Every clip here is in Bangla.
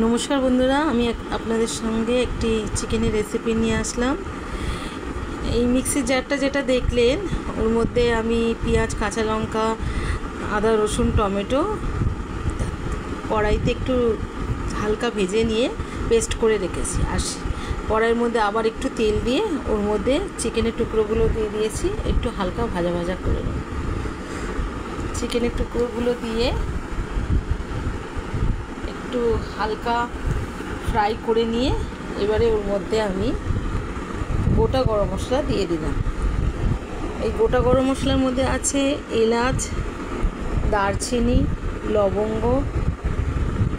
নমস্কার বন্ধুরা, আমি আপনাদের সঙ্গে একটি চিকেনের রেসিপি নিয়ে আসলাম। এই মিক্সির জারটা যেটা দেখলেন, ওর মধ্যে আমি পেঁয়াজ, কাঁচা লঙ্কা, আদা, রসুন, টমেটো কড়াইতে একটু হালকা ভেজে নিয়ে পেস্ট করে রেখেছি। আর কড়াইয়ের মধ্যে আবার একটু তেল দিয়ে ওর মধ্যে চিকেনের টুকরোগুলো দিয়ে দিয়েছি, একটু হালকা ভাজা ভাজা করে নেব। চিকেনের টুকরোগুলো দিয়ে একটু হালকা ফ্রাই করে নিয়ে এবারে ওর মধ্যে আমি গোটা গরম মশলা দিয়ে দিলাম। এই গোটা গরম মশলার মধ্যে আছে এলাচ, দারচিনি, লবঙ্গ,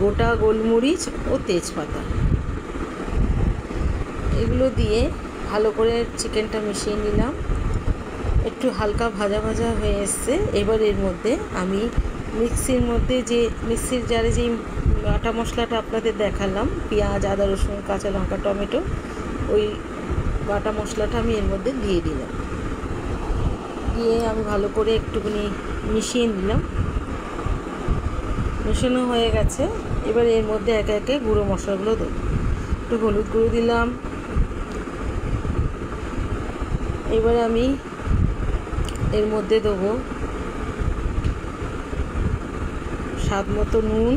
গোটা গোলমরিচ ও তেজপাতা। এগুলো দিয়ে ভালো করে চিকেনটা মিশিয়ে নিলাম। একটু হালকা ভাজা ভাজা হয়ে এসছে। এবার এর মধ্যে আমি মিক্সির জারে যেই বাটা মশলাটা আপনাদের দেখালাম, পেঁয়াজ, আদা, রসুন, কাঁচা লঙ্কা, টমেটো, ওই বাটা মশলাটা আমি এর মধ্যে দিয়ে দিলাম। দিয়ে আমি ভালো করে একটুখানি মিশিয়ে নিলাম। মেশানো হয়ে গেছে। এবার এর মধ্যে একে একে গুঁড়ো মশলাগুলো দেবো। একটু হলুদ গুঁড়ো দিলাম। এবার আমি এর মধ্যে দেবো স্বাদ মতো নুন।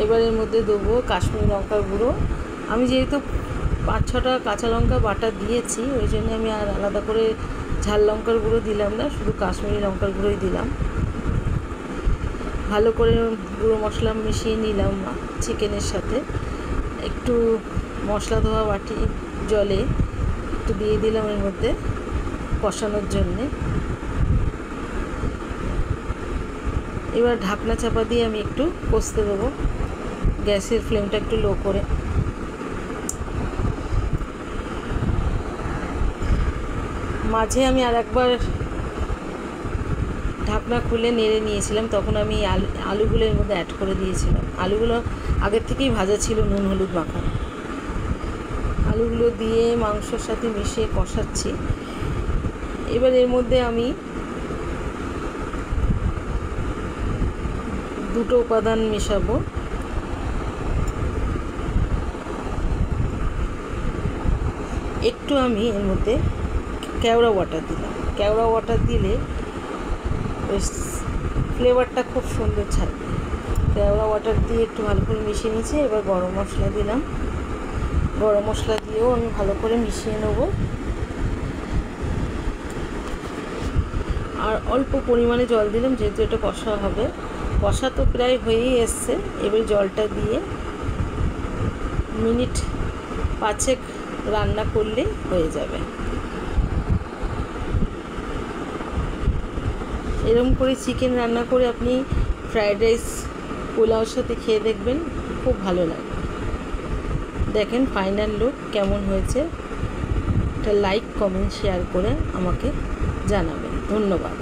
এবার এর মধ্যে দেবো কাশ্মীরি লঙ্কার গুঁড়ো। আমি যেহেতু 5-6টা কাঁচা লঙ্কা বাটা দিয়েছি, ওই জন্য আমি আর আলাদা করে ঝাল লঙ্কার গুঁড়ো দিলাম না, শুধু কাশ্মীরি লঙ্কার গুঁড়োই দিলাম। ভালো করে গুঁড়ো মশলা মিশিয়ে নিলাম চিকেনের সাথে। একটু মশলা ধোয়া বাটি জলে একটু দিয়ে দিলাম এর মধ্যে কষানোর জন্যে। এবার ঢাকনা চাপা দিয়ে আমি একটু কষতে দেবো, গ্যাসের ফ্লেমটা একটু লো করে। মাঝে আমি আর একবার ঢাকনা খুলে নেড়ে নিয়েছিলাম, তখন আমি আলুগুলো এর মধ্যে অ্যাড করে দিয়েছিলাম। আলুগুলো আগের থেকেই ভাজা ছিল, নুন হলুদ মাখা। আলুগুলো দিয়ে মাংসর সাথে মিশিয়ে কষাচ্ছি। এবার এর মধ্যে আমি দুটো উপাদান মেশাবো। একটু আমি এর মধ্যে কেওড়া ওয়াটার দিলাম। কেওড়া ওয়াটার দিলে ওই ফ্লেভারটা খুব সুন্দর ছাড়বে। কেওড়া ওয়াটার দিয়ে একটু ভালো করে মিশিয়ে নিয়েছি। এবার গরম মশলা দিলাম। গরম মশলা দিয়েও আমি ভালো করে মিশিয়ে নেব। আর অল্প পরিমাণে জল দিলাম, যেহেতু এটা কষা হবে। কষা তো প্রায় হয়েই এসছে। এবার জলটা দিয়ে মিনিট 5 রান্না করলে হয়ে যাবে। এরকম করে চিকেন রান্না করে আপনি ফ্রায়েড রাইস, পোলাওর সাথে খেয়ে দেখবেন, খুব ভালো লাগে। দেখেন ফাইনাল লুক কেমন হয়েছে। একটা লাইক, কমেন্ট, শেয়ার করে আমাকে জানাবেন। ধন্যবাদ।